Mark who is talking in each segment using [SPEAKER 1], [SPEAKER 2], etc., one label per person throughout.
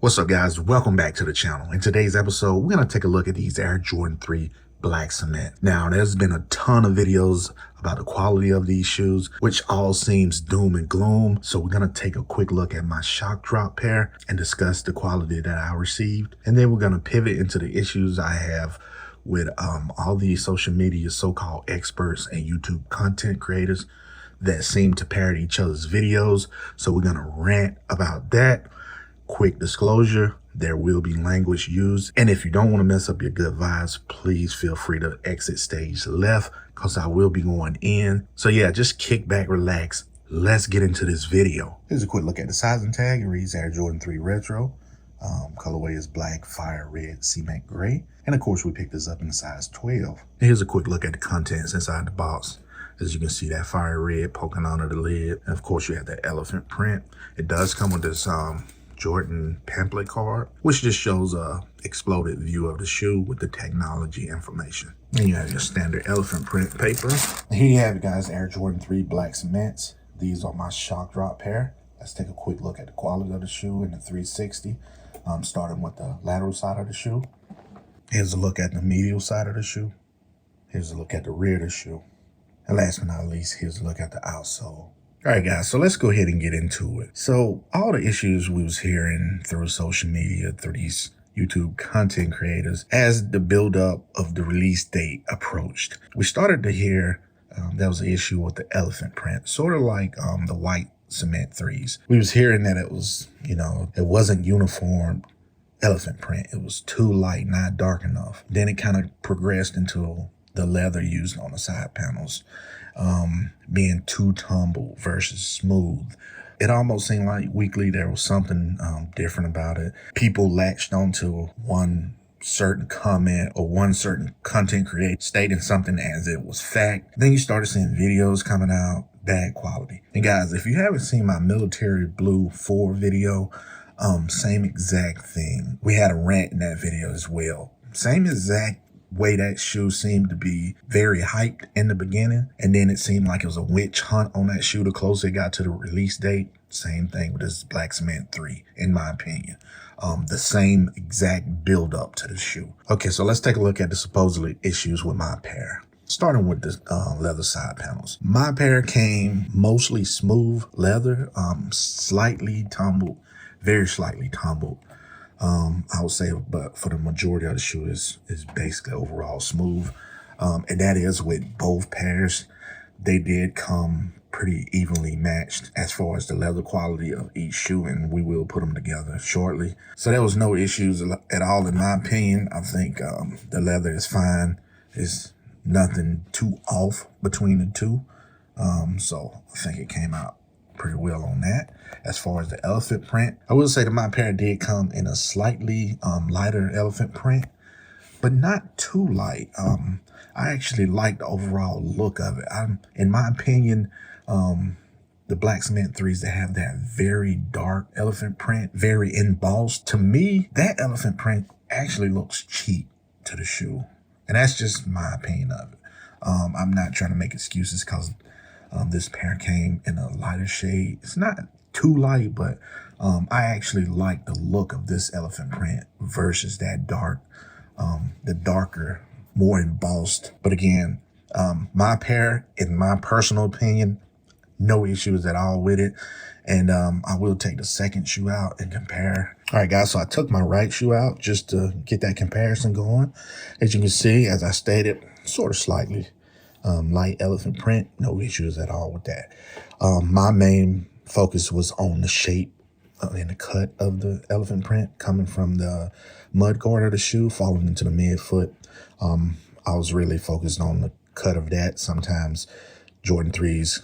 [SPEAKER 1] What's up, guys? Welcome back to the channel. In today's episode, we're going to take a look at these Air Jordan 3 black cement. Now, there's been a ton of videos about the quality of these shoes, which all seems doom and gloom. So we're going to take a quick look at my shock drop pair and discuss the quality that I received. And then we're going to pivot into the issues I have with all these social media so-called experts and YouTube content creators that seem to parody each other's videos. So we're going to rant about that. Quick disclosure, there will be language used. And if you don't want to mess up your good vibes, please feel free to exit stage left because I will be going in. So yeah, just kick back, relax. Let's get into this video. Here's a quick look at the sizing tag. It reads Air Jordan 3 Retro. Colorway is black, fire red, cement gray. And of course, we picked this up in the size 12. Here's a quick look at the contents inside the box. As you can see, that fire red poking under the lid. And of course, you have that elephant print. It does come with this Jordan pamphlet card, which just shows a exploded view of the shoe with the technology information. And you have your standard elephant print paper. And here you have it, guys, Air Jordan 3 black cements. These are my shock drop pair. Let's take a quick look at the quality of the shoe in the 360. Starting with the lateral side of the shoe. Here's a look at the medial side of the shoe. Here's a look at the rear of the shoe. And last but not least, here's a look at the outsole. All right, guys, so let's go ahead and get into it. So all the issues we was hearing through social media, through these YouTube content creators, as the buildup of the release date approached, we started to hear there was an issue with the elephant print, sort of like the white cement threes. We was hearing that it was, it wasn't uniform elephant print. It was too light, not dark enough. Then it kind of progressed into the leather used on the side panels being too tumbled versus smooth. It almost seemed like weekly there was something different about it. People latched onto one certain comment or one certain content creator stating something as it was fact. Then you started seeing videos coming out, bad quality. And guys, if you haven't seen my military blue 4 video, same exact thing. We had a rant in that video as well. Same exact way that shoe seemed to be very hyped in the beginning, and then it seemed like it was a witch hunt on that shoe the closer it got to the release date. Same thing with this black cement 3, in my opinion. The same exact build up to the shoe. Okay, so let's take a look at the supposedly issues with my pair. Starting with the leather side panels. My pair came mostly smooth leather, slightly tumbled, very slightly tumbled. I would say, but for the majority of the shoe is basically overall smooth. And that is with both pairs. They did come pretty evenly matched as far as the leather quality of each shoe, and we will put them together shortly. So there was no issues at all in my opinion. I think the leather is fine. There's nothing too off between the two. So I think it came out pretty well on that. As far as the elephant print, I will say that my pair did come in a slightly lighter elephant print, but not too light. I actually like the overall look of it. In my opinion, the black cement 3s that have that very dark elephant print, very embossed, to me, that elephant print actually looks cheap to the shoe. And that's just my opinion of it. I'm not trying to make excuses because this pair came in a lighter shade. It's not too light, but I actually like the look of this elephant print versus that dark, the darker, more embossed. But again, my pair, in my personal opinion, no issues at all with it. And I will take the second shoe out and compare. All right, guys, so I took my right shoe out just to get that comparison going. As you can see, as I stated, sort of slightly light elephant print, no issues at all with that. My main focus was on the shape and the cut of the elephant print coming from the mud guard of the shoe falling into the midfoot. I was really focused on the cut of that. Sometimes Jordan 3s,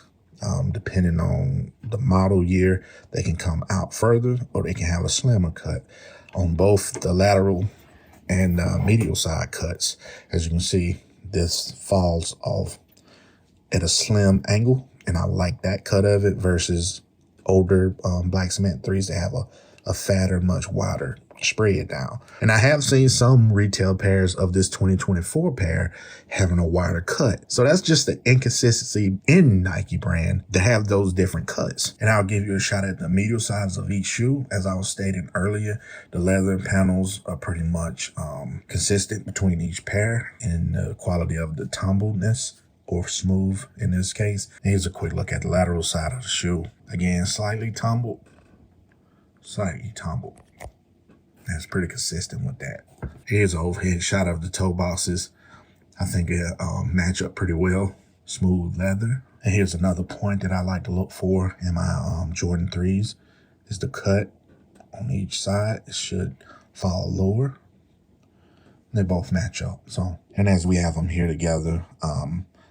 [SPEAKER 1] depending on the model year, they can come out further or they can have a slimmer cut. On both the lateral and medial side cuts, as you can see, this falls off at a slim angle, and I like that cut of it versus older black cement 3s that have a fatter, much wider spread down. And I have seen some retail pairs of this 2024 pair having a wider cut. So that's just the inconsistency in Nike brand to have those different cuts. And I'll give you a shot at the medial size of each shoe. As I was stating earlier, the leather panels are pretty much consistent between each pair in the quality of the tumbleness, or smooth in this case. Here's a quick look at the lateral side of the shoe. Again, slightly tumbled. That's pretty consistent with that. Here's an overhead shot of the toe boxes. I think it match up pretty well. Smooth leather. And here's another point that I like to look for in my Jordan 3s is the cut on each side. It should fall lower. They both match up. So, and as we have them here together,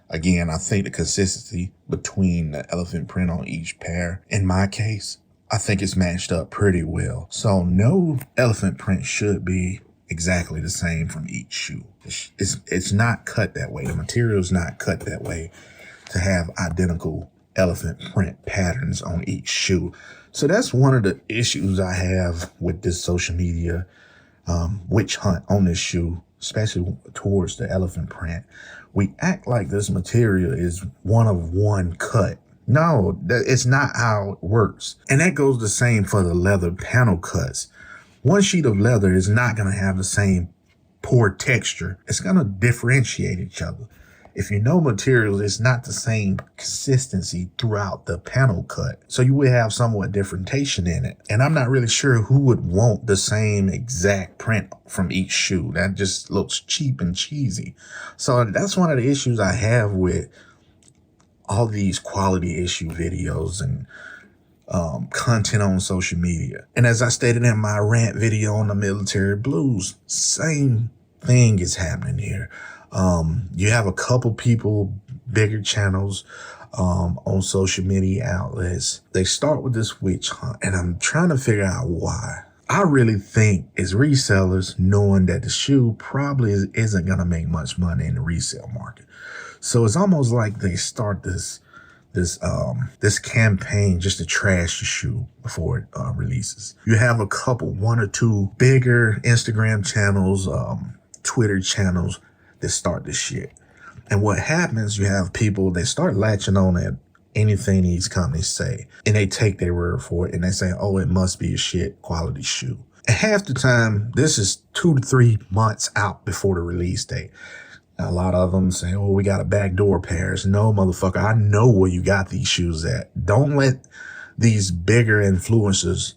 [SPEAKER 1] again, I think the consistency between the elephant print on each pair, in my case, I think it's matched up pretty well. So no elephant print should be exactly the same from each shoe. It's not cut that way. The material is not cut that way to have identical elephant print patterns on each shoe. So that's one of the issues I have with this social media witch hunt on this shoe, especially towards the elephant print. We act like this material is one of one cut. No, it's not how it works. And that goes the same for the leather panel cuts. One sheet of leather is not going to have the same poor texture. It's going to differentiate each other. If you know materials, it's not the same consistency throughout the panel cut. So you would have somewhat differentiation in it. And I'm not really sure who would want the same exact print from each shoe. That just looks cheap and cheesy. So that's one of the issues I have with all these quality issue videos and content on social media. And as I stated in my rant video on the military blues, same thing is happening here. You have a couple people, bigger channels on social media outlets. They start with this witch hunt, and I'm trying to figure out why. I really think it's resellers knowing that the shoe probably isn't going to make much money in the resale market. So it's almost like they start this campaign just to trash the shoe before it releases. You have a couple, one or two bigger Instagram channels, Twitter channels that start this shit. And what happens, you have people, they start latching on at anything these companies say, and they take their word for it, and they say, oh, it must be a shit quality shoe. And half the time, this is 2 to 3 months out before the release date. A lot of them say, oh, we got a backdoor pairs. No, motherfucker, I know where you got these shoes at. Don't let these bigger influencers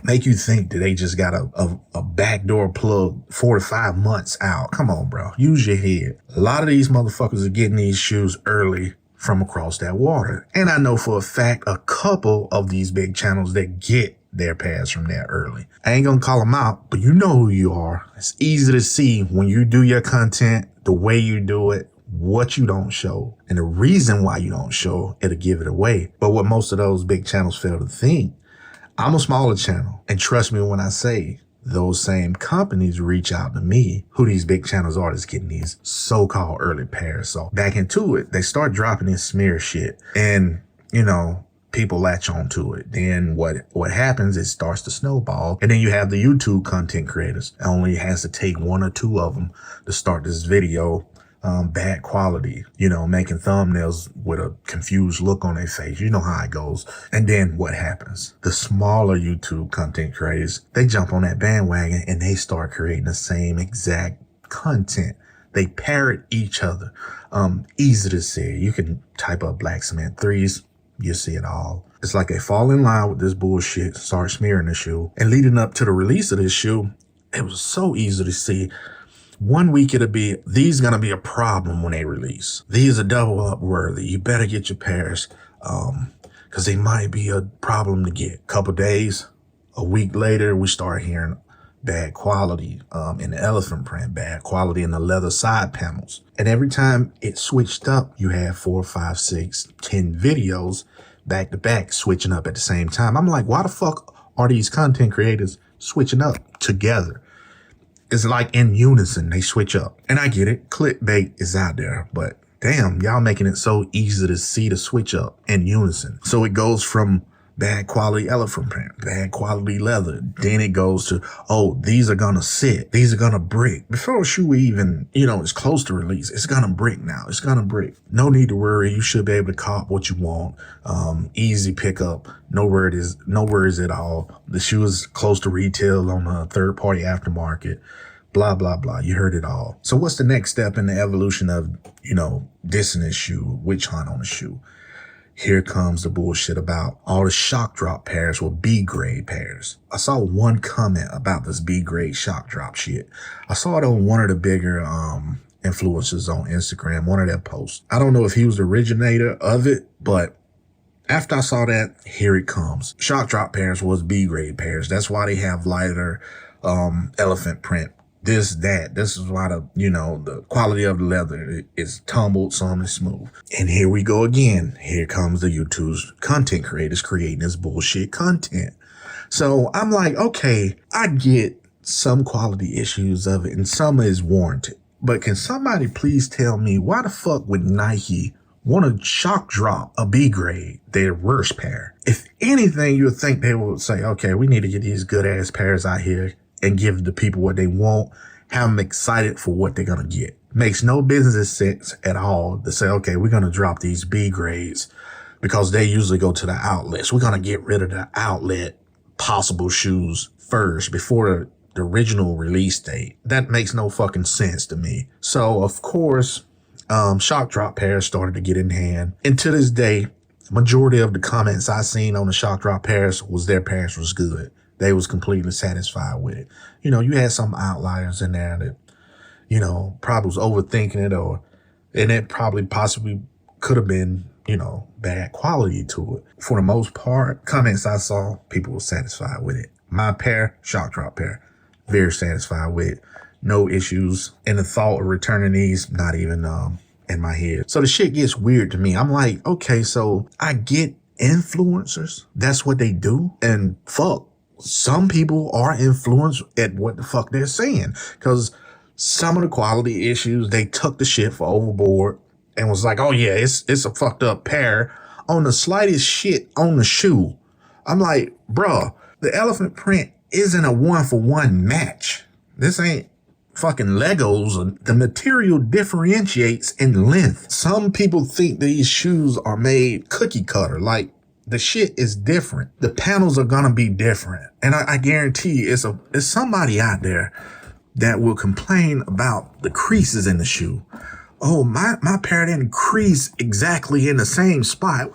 [SPEAKER 1] make you think that they just got a backdoor plug 4 to 5 months out. Come on, bro. Use your head. A lot of these motherfuckers are getting these shoes early from across that water. And I know for a fact a couple of these big channels that get their pairs from there early. I ain't gonna call them out, but you know who you are. It's easy to see when you do your content, the way you do it, what you don't show, and the reason why you don't show, it'll give it away. But what most of those big channels fail to think, I'm a smaller channel, and trust me when I say those same companies reach out to me, who these big channels are that's getting these so-called early pairs. So back into it, they start dropping this smear shit, and you know, people latch on to it. Then what happens, it starts to snowball. And then you have the YouTube content creators. It only has to take 1 or 2 of them to start this video. Bad quality, you know, making thumbnails with a confused look on their face. You know how it goes. And then what happens? The smaller YouTube content creators, they jump on that bandwagon and they start creating the same exact content. They parrot each other. Easy to see. You can type up Black Cement 3s. You see it all. It's like they fall in line with this bullshit, start smearing the shoe. And leading up to the release of this shoe, it was so easy to see. 1 week it'll be, these gonna be a problem when they release. These are double up worthy. You better get your pairs, cause they might be a problem to get. Couple days, a week later, we start hearing bad quality in the elephant print, bad quality in the leather side panels. And every time it switched up, you had 4, 5, 6, 10 videos back to back switching up at the same time. I'm like, why the fuck are these content creators switching up together? It's like in unison, they switch up. And I get it, clickbait is out there, but damn, y'all making it so easy to see the switch up in unison. So it goes from bad quality elephant print, bad quality leather. Then it goes to, oh, these are gonna sit, these are gonna brick. Before a shoe even, is close to release, it's gonna brick now. It's gonna brick. No need to worry. You should be able to cop what you want. Easy pickup. No worries at all. The shoe is close to retail on a third-party aftermarket. Blah, blah, blah. You heard it all. So what's the next step in the evolution of, dissing this shoe, witch hunt on the shoe? Here comes the bullshit about all the shock drop pairs were B-grade pairs. I saw one comment about this B-grade shock drop shit. I saw it on one of the bigger influencers on Instagram, one of their posts. I don't know if he was the originator of it, but after I saw that, here it comes. Shock drop pairs was B-grade pairs. That's why they have lighter elephant print. This is why the quality of the leather is tumbled, some is smooth. And here we go again. Here comes the YouTube's content creators creating this bullshit content. So I'm like, okay, I get some quality issues of it and some is warranted. But can somebody please tell me why the fuck would Nike want to shock drop a B grade, their worst pair? If anything, you would think they would say, okay, we need to get these good ass pairs out here and give the people what they want, have them excited for what they're going to get. Makes no business sense at all to say, okay, we're going to drop these B grades because they usually go to the outlets. We're going to get rid of the outlet possible shoes first before the original release date. That makes no fucking sense to me. So, of course, shock drop pairs started to get in hand. And to this day, majority of the comments I seen on the shock drop pairs was their pairs was good. They was completely satisfied with it. You had some outliers in there that, probably was overthinking it and it probably possibly could have been, bad quality to it. For the most part, comments I saw, people were satisfied with it. My pair, shock drop pair, very satisfied with it. No issues. And the thought of returning these, not even in my head. So the shit gets weird to me. I'm like, okay, so I get influencers. That's what they do. And fuck. Some people are influenced at what the fuck they're saying because some of the quality issues, they took the shit for overboard and was like, oh yeah, it's a fucked up pair on the slightest shit on the shoe. I'm like, bruh, the elephant print isn't a 1-for-1 match. This ain't fucking Legos. The material differentiates in length. Some people think these shoes are made cookie cutter, like the shit is different. The panels are gonna be different. And I guarantee it's somebody out there that will complain about the creases in the shoe. Oh, my pair didn't crease exactly in the same spot.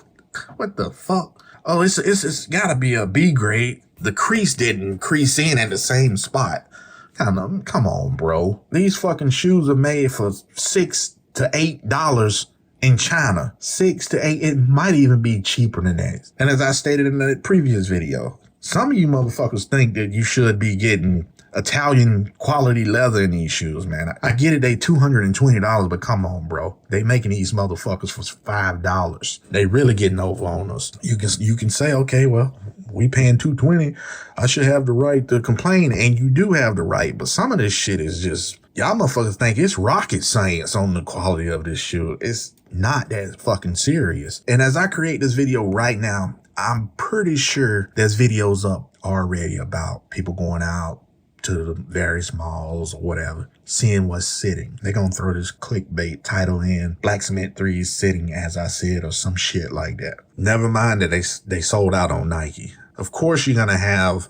[SPEAKER 1] What the fuck? Oh, it's gotta be a B grade. The crease didn't crease in at the same spot. Come on, bro. These fucking shoes are made for $6 to $8 in China. 6 to 8, it might even be cheaper than that. And as I stated in the previous video, some of you motherfuckers think that you should be getting Italian quality leather in these shoes, man. I get it, they $220, but come on, bro. They making these motherfuckers for $5. They really getting over on us. You can say, okay, well, we paying $220. I should have the right to complain, and you do have the right. But some of this shit is just, y'all motherfuckers think it's rocket science on the quality of this shoe. It's not that fucking serious. And as I create this video right now, I'm pretty sure there's videos up already about people going out to the various malls or whatever, seeing what's sitting. They're gonna throw this clickbait title in, Black Cement 3 is sitting as I said, or some shit like that. Never mind that they sold out on Nike. Of course you're gonna have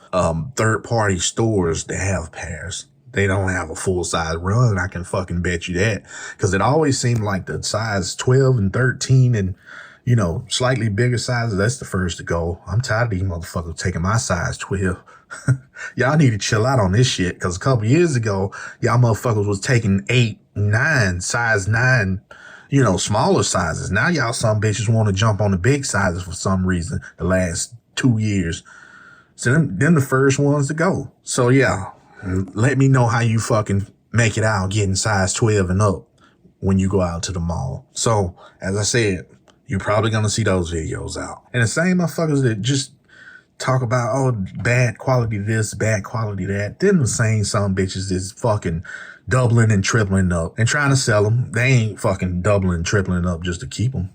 [SPEAKER 1] third-party stores that have pairs. They don't have a full-size run, I can fucking bet you that. Because it always seemed like the size 12 and 13 and, slightly bigger sizes, that's the first to go. I'm tired of these motherfuckers taking my size 12. Y'all need to chill out on this shit, because a couple years ago, y'all motherfuckers was taking 8, 9, size 9, smaller sizes. Now y'all some bitches want to jump on the big sizes for some reason the last 2 years. So them the first ones to go. So yeah, let me know how you fucking make it out getting size 12 and up when you go out to the mall. So, as I said, you're probably going to see those videos out. And the same motherfuckers that just talk about, oh, bad quality this, bad quality that, them the same some bitches is fucking doubling and tripling up and trying to sell them. They ain't fucking doubling and tripling up just to keep them.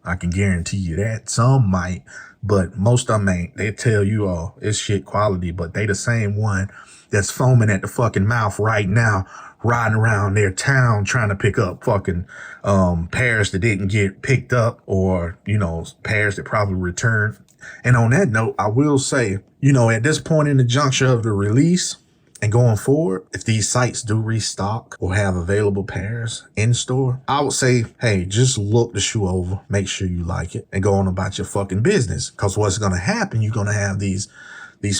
[SPEAKER 1] I can guarantee you that. Some might, but most of them ain't. They tell you, oh, it's shit quality, but they the same one that's foaming at the fucking mouth right now, riding around their town trying to pick up fucking pairs that didn't get picked up, or, you know, pairs that probably returned. And on that note, I will say, you know, at this point in the juncture of the release and going forward, if these sites do restock or have available pairs in store, I would say, hey, just look the shoe over, make sure you like it, and go on about your fucking business. Because what's going to happen, you're going to have these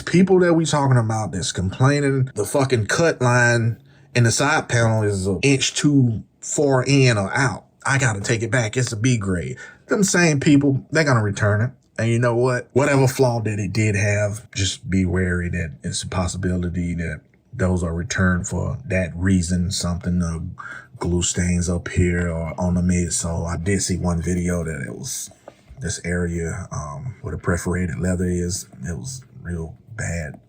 [SPEAKER 1] people that we talking about that's complaining the fucking cut line in the side panel is an inch too far in or out. I got to take it back. It's a B grade. Them same people, they're going to return it. And you know what? Whatever flaw that it did have, just be wary that it's a possibility that those are returned for that reason. Something, glue stains up here or on the midsole. I did see one video that it was this area where the perforated leather is. It was real bad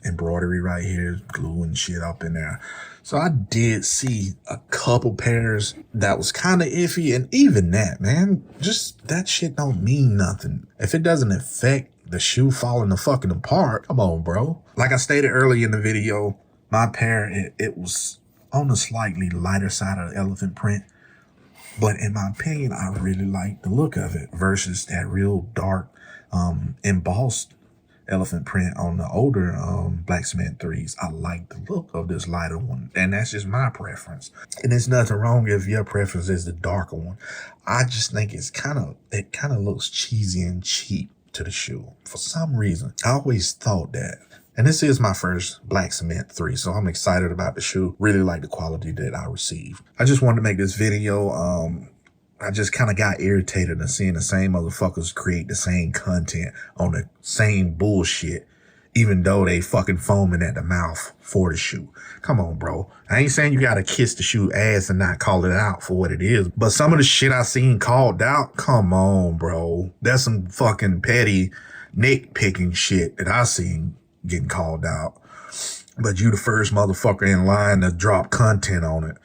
[SPEAKER 1] embroidery right here, glue and shit up in there. So I did see a couple pairs that was kind of iffy, and even that, man, just that shit don't mean nothing. If it doesn't affect the shoe falling the fucking apart, come on, bro. Like I stated earlier in the video, my pair, it was on the slightly lighter side of the elephant print, but in my opinion, I really like the look of it versus that real dark embossed elephant print on the older black cement 3s. I like the look of this lighter one, and that's just my preference. And there's nothing wrong if your preference is the darker one. I just think it kind of looks cheesy and cheap to the shoe for some reason. I always thought that. And this is my first black cement 3, so I'm excited about the shoe. Really like the quality that I received. I just wanted to make this video. I just kind of got irritated at seeing the same motherfuckers create the same content on the same bullshit, even though they fucking foaming at the mouth for the shoe. Come on, bro. I ain't saying you gotta kiss the shoe ass and not call it out for what it is, but some of the shit I seen called out, come on, bro. That's some fucking petty nitpicking shit that I seen getting called out. But you the first motherfucker in line to drop content on it.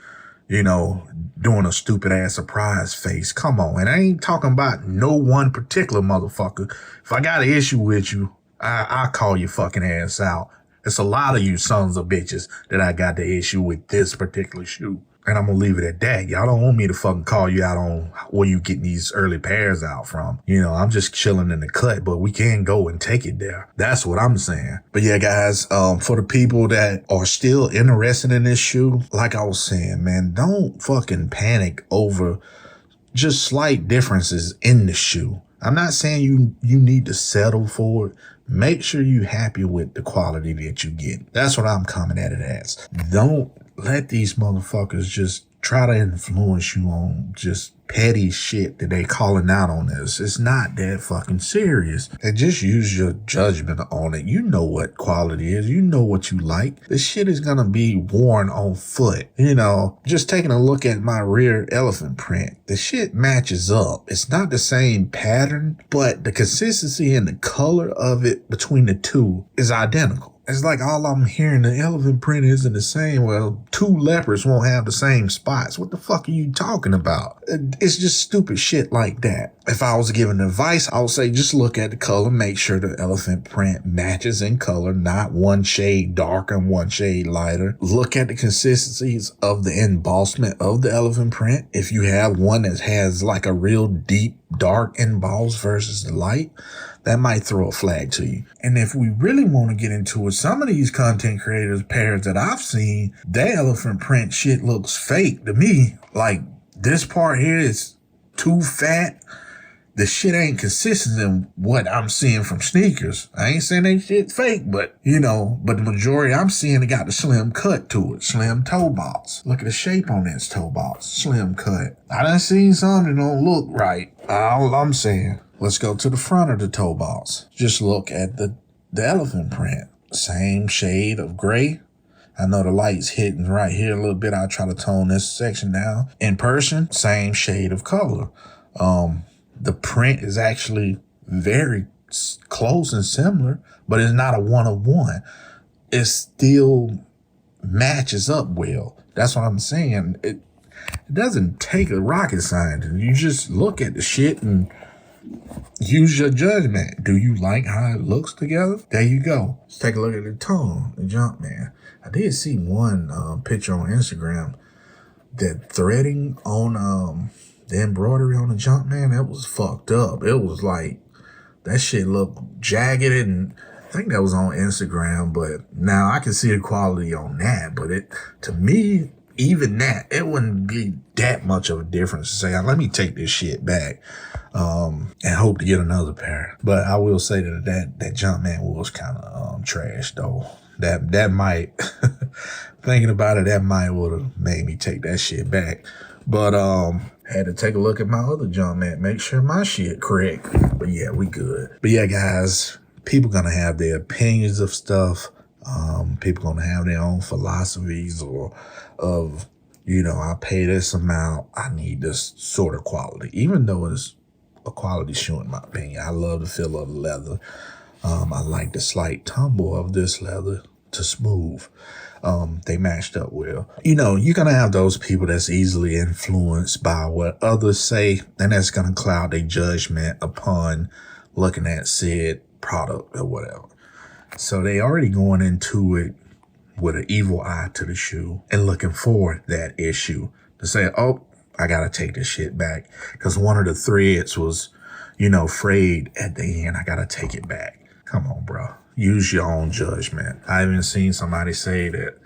[SPEAKER 1] You know, doing a stupid ass surprise face. Come on. And I ain't talking about no one particular motherfucker. If I got an issue with you, I call your fucking ass out. It's a lot of you sons of bitches that I got the issue with this particular shoe. And I'm gonna leave it at that. Y'all don't want me to fucking call you out on where you getting these early pairs out from. You know, I'm just chilling in the cut, but we can go and take it there. That's what I'm saying. But yeah, guys, for the people that are still interested in this shoe, like I was saying, man, don't fucking panic over just slight differences in the shoe. I'm not saying you need to settle for it. Make sure you're happy with the quality that you get. That's what I'm coming at it as. Don't let these motherfuckers just try to influence you on just petty shit that they calling out on this. It's not that fucking serious. And just use your judgment on it. You know what quality is. You know what you like. This shit is gonna be worn on foot. You know, just taking a look at my rear elephant print, the shit matches up. It's not the same pattern, but the consistency and the color of it between the two is identical. It's like all I'm hearing, the elephant print isn't the same. Well, two leopards won't have the same spots. What the fuck are you talking about? It's just stupid shit like that. If I was giving advice, I would say just look at the color, make sure the elephant print matches in color, not one shade darker and one shade lighter. Look at the consistencies of the embossment of the elephant print. If you have one that has like a real deep, dark emboss versus the light, that might throw a flag to you. And if we really want to get into it, some of these content creators pairs that I've seen, their elephant print shit looks fake to me. Like this part here is too fat. The shit ain't consistent in what I'm seeing from sneakers. I ain't saying they shit fake, but you know, but the majority I'm seeing, it got the slim cut to it. Slim toe box. Look at the shape on this toe box. Slim cut. I done seen some that don't look right. All I'm saying. Let's go to the front of the toe box. Just look at the elephant print. Same shade of gray. I know the light's hitting right here a little bit. I'll try to tone this section down. In person, same shade of color. The print is actually very close and similar, but it's not a one-of-one. It still matches up well. That's what I'm saying. It doesn't take a rocket scientist. You just look at the shit and use your judgment. Do you like how it looks together? There you go. Let's take a look at the tone, the Jumpman. I did see one picture on Instagram that threading on the embroidery on the Jumpman, that was fucked up. It was like, that shit looked jagged, and I think that was on Instagram, but now I can see the quality on that, but it, to me, even that, it wouldn't be that much of a difference to say, let me take this shit back and hope to get another pair. But I will say that Jumpman was kind of trash, though. That might, thinking about it, that might would have made me take that shit back. But had to take a look at my other Jumpman, make sure my shit correct. But yeah, we good. But yeah, guys, people gonna have their opinions of stuff. People gonna have their own philosophies of, you know, I pay this amount, I need this sort of quality. Even though it's a quality shoe in my opinion. I love the feel of the leather. I like the slight tumble of this leather to smooth. They matched up well. You know, you're gonna have those people that's easily influenced by what others say, and that's gonna cloud their judgment upon looking at said product or whatever. So they already going into it with an evil eye to the shoe and looking for that issue to say, oh, I gotta take this shit back because one of the threads was, you know, frayed at the end. I gotta take it back. Come on, bro. Use your own judgment. I even seen somebody say that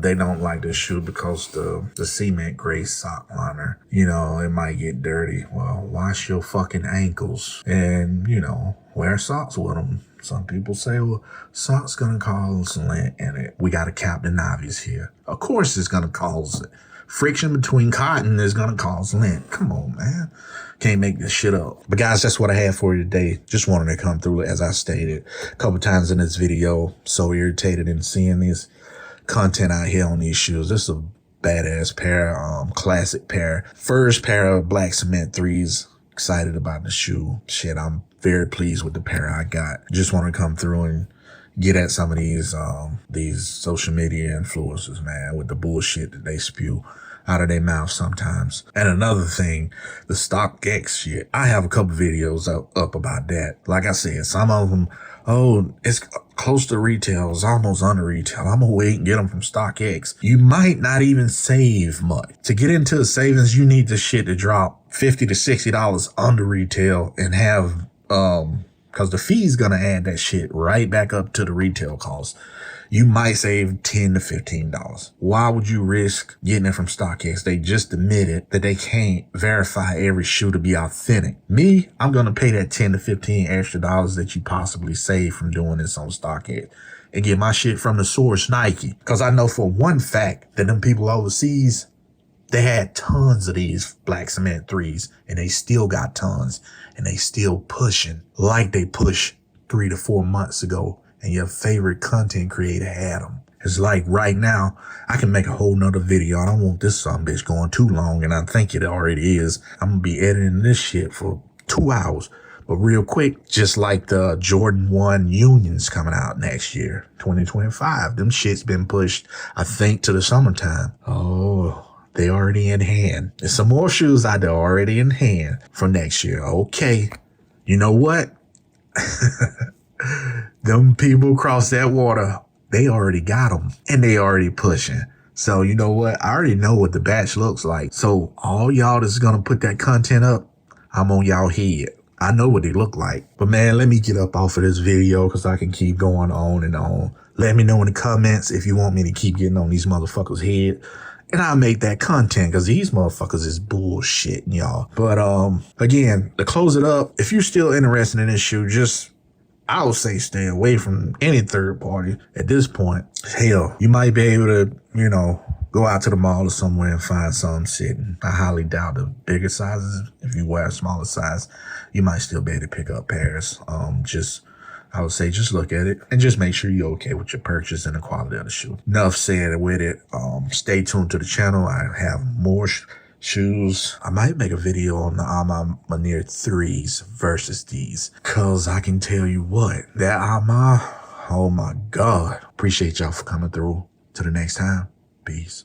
[SPEAKER 1] they don't like this shoe because the cement gray sock liner, you know, it might get dirty. Well, wash your fucking ankles and, you know, wear socks with them. Some people say, well, socks gonna cause lint in it. We got a Captain Obvious here. Of course it's gonna cause it. Friction between cotton is gonna cause lint. Come on, man. Can't make this shit up. But guys, that's what I had for you today. Just wanted to come through, as I stated a couple times in this video. So irritated in seeing this content out here on these shoes. This is a badass pair, classic pair. First pair of black cement 3s. Excited about the shoe. Shit, I'm very pleased with the pair I got. Just want to come through and get at some of these social media influencers, man, with the bullshit that they spew out of their mouth sometimes. And another thing, the StockX shit. I have a couple videos up about that. Like I said, some of them, oh, it's close to retail. It's almost under retail. I'm gonna wait and get them from StockX. You might not even save much. To get into the savings, you need this shit to drop $50 to $60 under retail and have, cause the fee's gonna add that shit right back up to the retail cost. You might save $10 to $15. Why would you risk getting it from StockX? They just admitted that they can't verify every shoe to be authentic. Me, I'm going to pay that $10 to $15 extra dollars that you possibly save from doing this on StockX and get my shit from the source, Nike. Because I know for one fact that them people overseas, they had tons of these black cement 3s and they still got tons and they still pushing like they pushed 3 to 4 months ago. And your favorite content creator had them. It's like right now, I can make a whole nother video. I don't want this bitch going too long, and I think it already is. I'm gonna be editing this shit for 2 hours. But real quick, just like the Jordan 1 Unions coming out next year, 2025, them shit's been pushed, I think, to the summertime. Oh, they already in hand. There's some more shoes out there already in hand for next year. Okay, you know what? Them people across that water, they already got them and they already pushing. So you know what? I already know what the batch looks like. So all y'all that's gonna put that content up, I'm on y'all head. I know what they look like. But man, let me get up off of this video because I can keep going on and on. Let me know in the comments if you want me to keep getting on these motherfuckers' head. And I'll make that content because these motherfuckers is bullshitting y'all. But again, to close it up, if you're still interested in this shoe, just I would say stay away from any third party at this point. Hell, you might be able to, you know, go out to the mall or somewhere and find some sitting. I highly doubt the bigger sizes. If you wear a smaller size, you might still be able to pick up pairs. I would say just look at it and just make sure you're okay with your purchase and the quality of the shoe. Enough said with it. Stay tuned to the channel. I have more shoes. I might make a video on the Armand Manier 3s versus these. Cause I can tell you what, that Armand, oh my God. Appreciate y'all for coming through. Till the next time. Peace.